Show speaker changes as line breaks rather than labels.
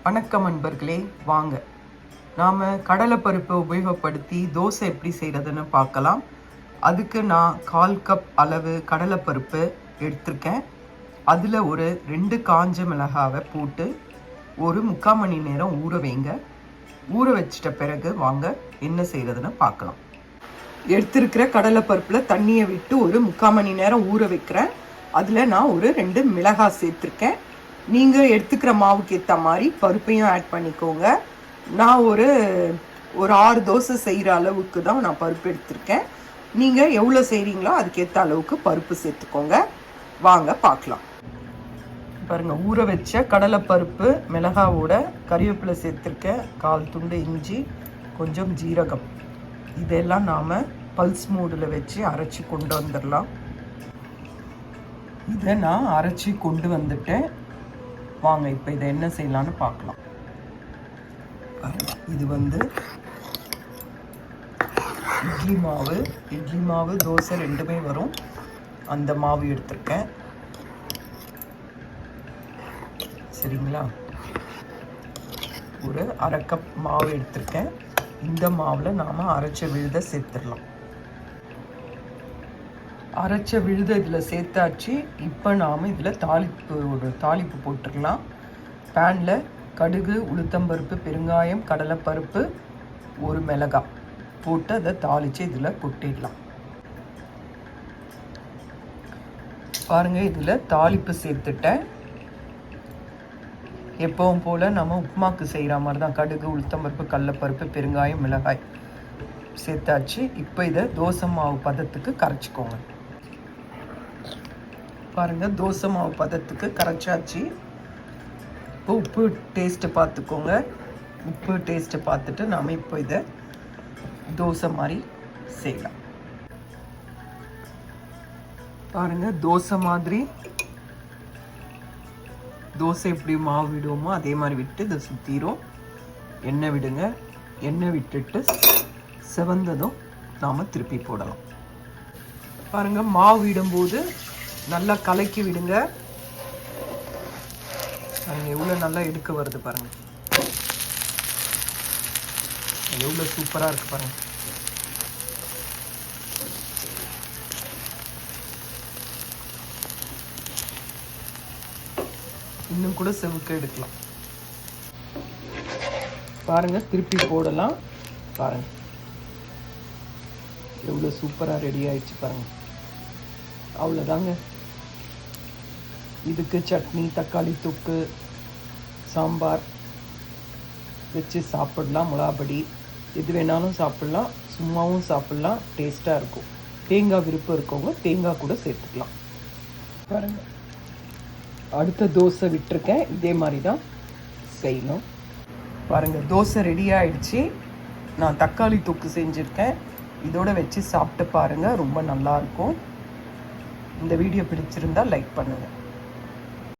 வணக்கம் அன்பர்களே, வாங்க நாம் கடலைப்பருப்பை உபயோகப்படுத்தி தோசை எப்படி செய்கிறதுன்னு பார்க்கலாம். அதுக்கு நான் 1/4 கப் அளவு கடலைப்பருப்பு எடுத்திருக்கேன். அதில் ஒரு 2 காஞ்ச மிளகாவை போட்டு ஒரு 3/4 மணி நேரம் ஊற வைங்க. ஊற வச்சிட்ட பிறகு வாங்க என்ன செய்கிறதுன்னு பார்க்கலாம். எடுத்திருக்கிற கடலைப்பருப்பில் தண்ணியை விட்டு ஒரு 3/4 மணி நேரம் ஊற வைக்கிறேன். அதில் நான் ஒரு 2 மிளகாய் சேர்த்துருக்கேன். நீங்கள் எடுத்துக்கிற மாவுக்கு ஏற்ற மாதிரி பருப்பையும் ஆட் பண்ணிக்கோங்க. நான் ஒரு 6 தோசை செய்கிற அளவுக்கு தான் நான் பருப்பு எடுத்திருக்கேன். நீங்கள் எவ்வளோ செய்கிறீங்களோ அதுக்கேற்ற அளவுக்கு பருப்பு சேர்த்துக்கோங்க. வாங்க பார்க்கலாம். பாருங்கள், ஊற வச்ச கடலைப்பருப்பு மிளகாவோட கறிவேப்பிலை சேர்த்துருக்கேன், 1/4 துண்டு இஞ்சி, கொஞ்சம் ஜீரகம். இதெல்லாம் நாம் பல்ஸ் மூடில் வச்சு அரைச்சி கொண்டு வந்துடலாம். இதை நான் அரைச்சி கொண்டு வந்துட்டேன். வாங்க இப்போ இதை என்ன செய்யலான்னு பார்க்கலாம். இது இட்லி மாவு தோசை ரெண்டுமே வரும். அந்த மாவு எடுத்திருக்கேன். சரிங்களா, ஒரு 1/2 கப் மாவு எடுத்திருக்கேன். இந்த மாவில் நாம் அரைச்ச விழுதை சேர்த்துடலாம். அரைச்ச விழுதை இதில் சேர்த்தாச்சு. இப்போ நாம் இதில் தாளிப்பு போட்டுடலாம். பேனில் கடுகு, உளுத்தம்பருப்பு, பெருங்காயம், கடலைப்பருப்பு, ஒரு மிளகாய் போட்டு அதை தாளித்து இதில் கொட்டிடலாம். பாருங்கள், இதில் தாளிப்பு சேர்த்துட்டேன். எப்பவும் போல் நம்ம உப்புமாக்கு செய்கிற மாதிரி தான் கடுகு, உளுத்தம்பருப்பு, கடலைப்பருப்பு, பெருங்காயம், மிளகாய் சேர்த்தாச்சு. இப்போ இதை தோசை மாவு பதத்துக்கு கரைச்சிக்கோங்க. பாருங்கள், தோசை மாவு பதத்துக்கு கரைச்சாச்சு. இப்போ உப்பு டேஸ்ட்டு பார்த்துக்கோங்க. உப்பு டேஸ்ட்டு பார்த்துட்டு நாம் இப்போ இதை தோசை மாதிரி செய்யலாம். பாருங்கள், தோசை மாதிரி தோசை எப்படி மாவு விடுவோமோ அதே மாதிரி விட்டு இதை சுற்றிடும். எண்ணெய் விடுங்க. எண்ணெய் விட்டுட்டு செவந்ததும் நாம் திருப்பி போடலாம். பாருங்கள், மாவு விடும்போது நல்லா கலக்கி விடுங்க. எவ்வளோ நல்லா எடுக்க வருது பாருங்கள். எவ்வளோ சூப்பராக இருக்குது பாருங்கள். இன்னும் கூட செவுக்க எடுக்கலாம். பாருங்கள், திருப்பி போடலாம். பாருங்கள் எவ்வளோ சூப்பராக ரெடி ஆயிடுச்சு பாருங்கள். அவ்வளோதாங்க. இதுக்கு சட்னி, தக்காளி தொக்கு, சாம்பார் வச்சு சாப்பிடலாம். மிளகாப்பொடி எது வேணாலும் சாப்பிட்லாம். சும்மாவும் சாப்பிட்லாம். டேஸ்ட்டாக இருக்கும். தேங்காய் விருப்பம் இருக்கவங்க தேங்காய் கூட சேர்த்துக்கலாம். பாருங்கள், அடுத்த தோசை விட்டுருக்கேன். இதே மாதிரி தான் செய்யணும். பாருங்கள், தோசை ரெடி ஆகிடுச்சு. நான் தக்காளி தொக்கு செஞ்சுருக்கேன். இதோட வச்சு சாப்பிட்டு பாருங்கள், ரொம்ப நல்லாயிருக்கும். இந்த வீடியோ பிடிச்சிருந்தால் லைக் பண்ணுங்கள்.